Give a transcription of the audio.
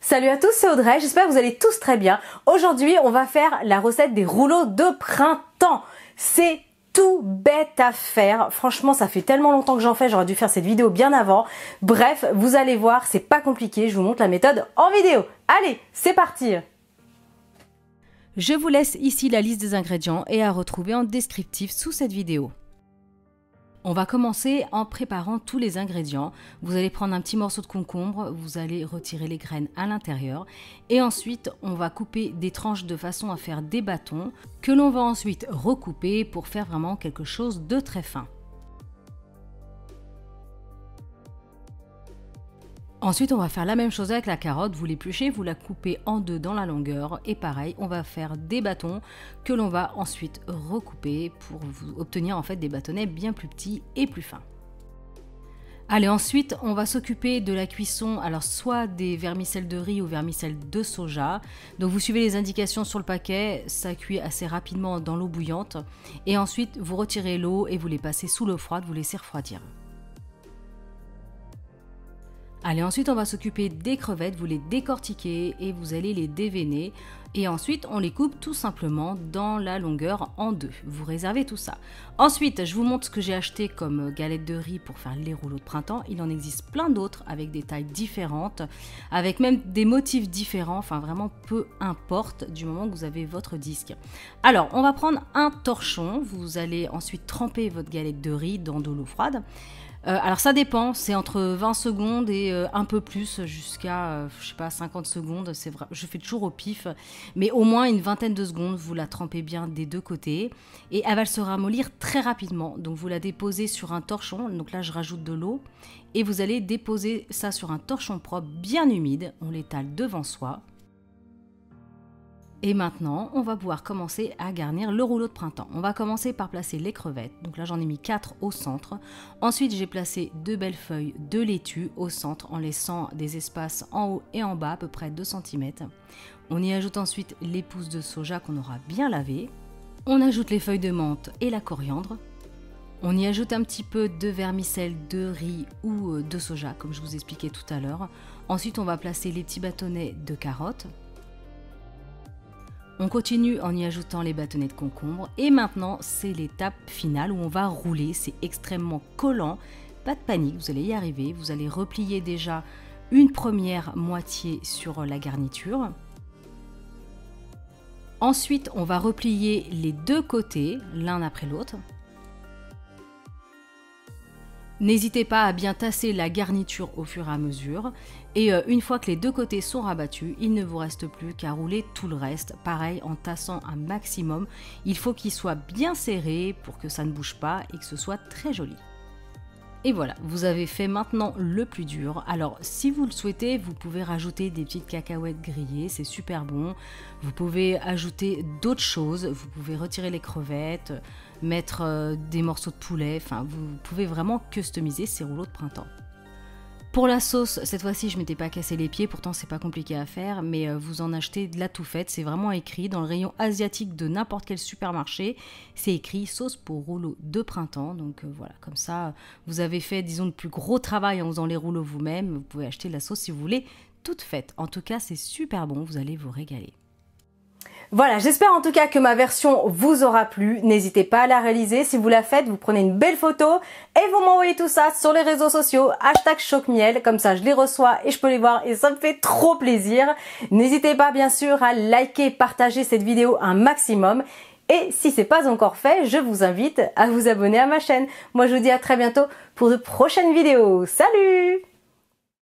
Salut à tous, c'est Audrey, j'espère que vous allez tous très bien. Aujourd'hui, on va faire la recette des rouleaux de printemps. C'est tout bête à faire. Franchement, ça fait tellement longtemps que j'en fais, j'aurais dû faire cette vidéo bien avant. Bref, vous allez voir, c'est pas compliqué, je vous montre la méthode en vidéo. Allez, c'est parti! Je vous laisse ici la liste des ingrédients et à retrouver en descriptif sous cette vidéo. On va commencer en préparant tous les ingrédients. Vous allez prendre un petit morceau de concombre, vous allez retirer les graines à l'intérieur et ensuite on va couper des tranches de façon à faire des bâtons que l'on va ensuite recouper pour faire vraiment quelque chose de très fin. Ensuite, on va faire la même chose avec la carotte, vous l'épluchez, vous la coupez en deux dans la longueur et pareil, on va faire des bâtons que l'on va ensuite recouper pour obtenir en fait des bâtonnets bien plus petits et plus fins. Allez, ensuite, on va s'occuper de la cuisson, alors soit des vermicelles de riz ou vermicelles de soja. Donc vous suivez les indications sur le paquet, ça cuit assez rapidement dans l'eau bouillante et ensuite vous retirez l'eau et vous les passez sous l'eau froide, vous laissez refroidir. Allez, ensuite on va s'occuper des crevettes, vous les décortiquez et vous allez les déveiner et ensuite on les coupe tout simplement dans la longueur en deux. Vous réservez tout ça. Ensuite, je vous montre ce que j'ai acheté comme galette de riz pour faire les rouleaux de printemps. Il en existe plein d'autres avec des tailles différentes, avec même des motifs différents, enfin vraiment peu importe du moment que vous avez votre disque. Alors, on va prendre un torchon, vous allez ensuite tremper votre galette de riz dans de l'eau froide. Alors ça dépend, c'est entre 20 secondes et un peu plus jusqu'à, je sais pas, 50 secondes, c'est vrai, je fais toujours au pif, mais au moins une vingtaine de secondes, vous la trempez bien des deux côtés et elle va se ramollir très rapidement. Donc vous la déposez sur un torchon, donc là je rajoute de l'eau et vous allez déposer ça sur un torchon propre bien humide, on l'étale devant soi. Et maintenant, on va pouvoir commencer à garnir le rouleau de printemps. On va commencer par placer les crevettes. Donc là, j'en ai mis 4 au centre. Ensuite, j'ai placé 2 belles feuilles de laitue au centre en laissant des espaces en haut et en bas, à peu près 2 cm. On y ajoute ensuite les pousses de soja qu'on aura bien lavées. On ajoute les feuilles de menthe et la coriandre. On y ajoute un petit peu de vermicelle de riz ou de soja, comme je vous expliquais tout à l'heure. Ensuite, on va placer les petits bâtonnets de carottes. On continue en y ajoutant les bâtonnets de concombre et maintenant c'est l'étape finale où on va rouler, c'est extrêmement collant, pas de panique, vous allez y arriver, vous allez replier déjà une première moitié sur la garniture. Ensuite on va replier les deux côtés l'un après l'autre. N'hésitez pas à bien tasser la garniture au fur et à mesure et une fois que les deux côtés sont rabattus, il ne vous reste plus qu'à rouler tout le reste. Pareil, en tassant un maximum, il faut qu'il soit bien serré pour que ça ne bouge pas et que ce soit très joli. Et voilà, vous avez fait maintenant le plus dur. Alors si vous le souhaitez, vous pouvez rajouter des petites cacahuètes grillées, c'est super bon. Vous pouvez ajouter d'autres choses, vous pouvez retirer les crevettes, mettre des morceaux de poulet, enfin vous pouvez vraiment customiser ces rouleaux de printemps. Pour la sauce, cette fois-ci, je ne m'étais pas cassé les pieds, pourtant c'est pas compliqué à faire, mais vous en achetez de la tout faite, c'est vraiment écrit dans le rayon asiatique de n'importe quel supermarché, c'est écrit sauce pour rouleaux de printemps, donc voilà, comme ça, vous avez fait, disons, le plus gros travail en faisant les rouleaux vous-même, vous pouvez acheter la sauce si vous voulez, toute faite. En tout cas, c'est super bon, vous allez vous régaler. Voilà, j'espère en tout cas que ma version vous aura plu. N'hésitez pas à la réaliser. Si vous la faites, vous prenez une belle photo et vous m'envoyez tout ça sur les réseaux sociaux. #choc-miel, comme ça je les reçois et je peux les voir et ça me fait trop plaisir. N'hésitez pas bien sûr à liker, partager cette vidéo un maximum. Et si c'est pas encore fait, je vous invite à vous abonner à ma chaîne. Moi je vous dis à très bientôt pour de prochaines vidéos. Salut!